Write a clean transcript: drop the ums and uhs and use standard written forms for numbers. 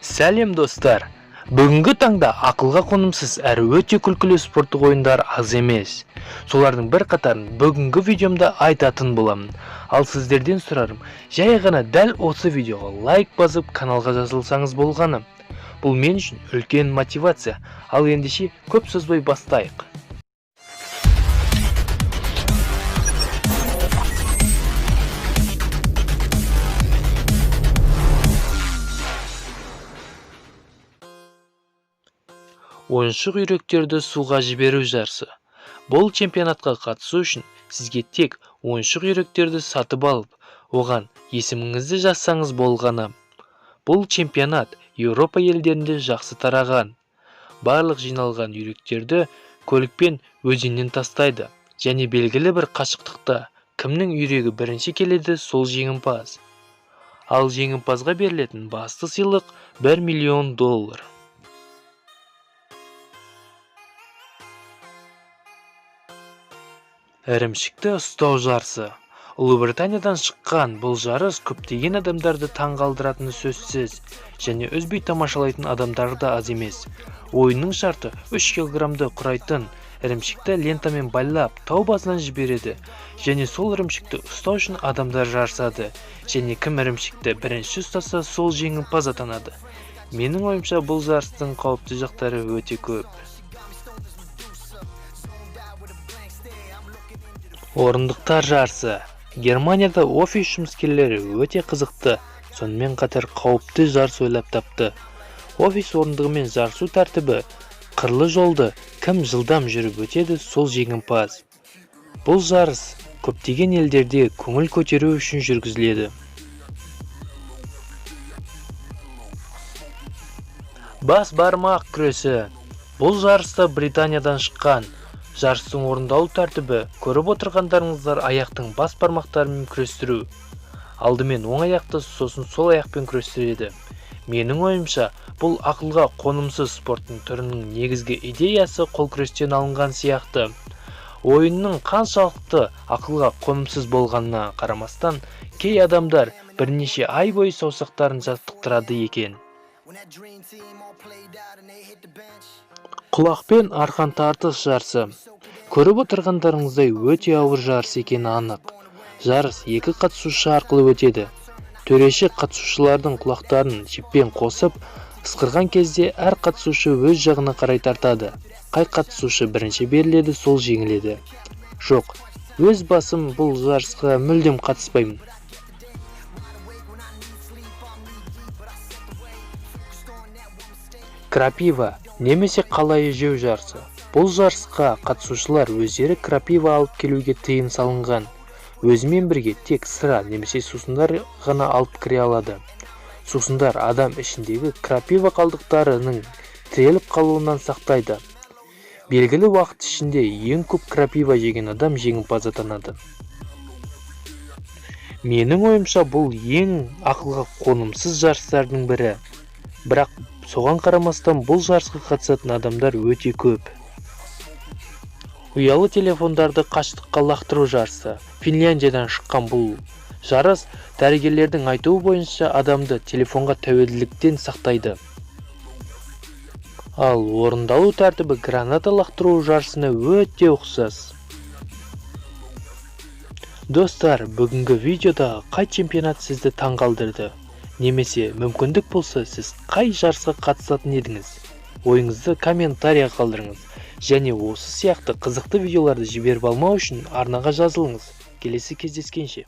Сәлем достар. Бүгінгі таңда ақылға қонымсыз әрі өте күлкілі спорттық ойындар аз емес. Солардың бір қатарын бүгінгі видеомда айтатын боламын. Ал сіздерден сұрарым, жай ғана дәл осы видеоға лайк басып, каналға жазылсаңыз болғаны. Бұл мен үшін үлкен мотивация. Ал ендеше көп созбай бастайық. Ойыншық үйректерді суға жіберу жарысы. Бұл чемпионатқа қатысу үшін сізге тек ойыншық үйректерді сатып алып, оған есіміңізді жазсаңыз болғаны. Бұл чемпионат Еуропа елдерінде жақсы тараған. Барлық жиналған үйректерді көлікпен өзеннен тастайды, және белгілі бір қашықтықта кімнің үйрегі бірінші келеді, сол жеңімпаз. Ал жеңімпазға берілетін басты сыйлық $1 миллион. Ірімшікті ұстау жарысы. Ұлыбританиядан шыққан бұл жарыс көптеген адамдарды таңғалдыратыны сөзсіз, және үзбей тамашалайтын адамдар да аз емес. Ойынның шарты 3 килограммды құрайтын ірімшікті лентамен байлап тау басынан жібереді, және сол ірімшікті ұстау үшін адамдар жарысады, және кім ірімшікті бірінші ұстаса, сол жеңімпаз атанады. Менің ойымша, бұл жарыстың қауіпті жақтары өте көп. Орындықтар жарысы. Германияда офис жұмыскерлері өте қызықты, сонымен қатар қауіпті жарыс ойлап тапты. Офис орындығымен жарысу тәртібі: қырлы жолды кім жылдам жүріп өтеді, сол жеңімпаз. Бұл жарыс көптеген елдерде көңіл көтеру үшін жүргізіледі. Бас бармақ күресі. Бұл жарыста Британиядан шыққан. Жарыстың орындалу тәртібі: көріп отырғандарыңыздар аяқтың бас бармақтарымен күрестіру. Алдымен оң аяқты, сосын сол аяқпен күрестіреді. Менің ойымша, бұл ақылға қонымсыз спорттың түрінің негізгі идеясы қол күрестен алынған сияқты. Ойынның қаншалықты ақылға қонымсыз болғанына қарамастан, кей адамдар бірнеше ай бойы саусақтарын жаттықтырады екен. Құлақпен арқан тартыс жарысы. Көріп отырғандарыңыздай өте ауыр жарыс екені анық. Жарыс 2 қатысушы арқылы өтеді. Төреші қатысушылардың құлақтарын жіппен қосып, ысқырған кезде әр қатысушы өз жағына қарай тартады. Қай қатысушы бірінші беріледі, сол жеңіледі. Жоқ, өз басым бұл жарысқа мүлдем қатыспаймын. Крапива немесе қалайы жеу жарысы. Бұл жарысқа қатысушылар өздері крапива алып келуге тыйым салынған. Өзімен бірге тек сыра немесе сусындар ғана алып кіре алады. Сусындар адам ішіндегі крапива қалдықтарының тіреліп қалуынан сақтайды. Белгілі уақыт ішінде ең көп крапива жеген адам жеңімпаз атанады. Менің ойымша, бұл ең ақылға қонымсыз жарыстардың бірі. Бірақ соған қарамастан, бұл жарысқа қатысатын адамдар өте көп. Ұялы телефондарды қашықтыққа лақтыру жарысы. Финляндиядан шыққан бұл жарыс дәрігерлердің айтуы бойынша адамды телефонға тәуелділіктен сақтайды. Ал орындалу тәртібі граната лақтыру жарысына өте ұқсас. Достар, бүгінгі видеода қай чемпионат сізді таңғалдырды? Немесе мүмкіндік болса, сіз қай жарысқа қатысатын едіңіз? Ойыңызды комментария қалдырыңыз. Және осы сияқты қызықты видеоларды жіберіп алмау үшін арнаға жазылыңыз. Келесі кездескенше.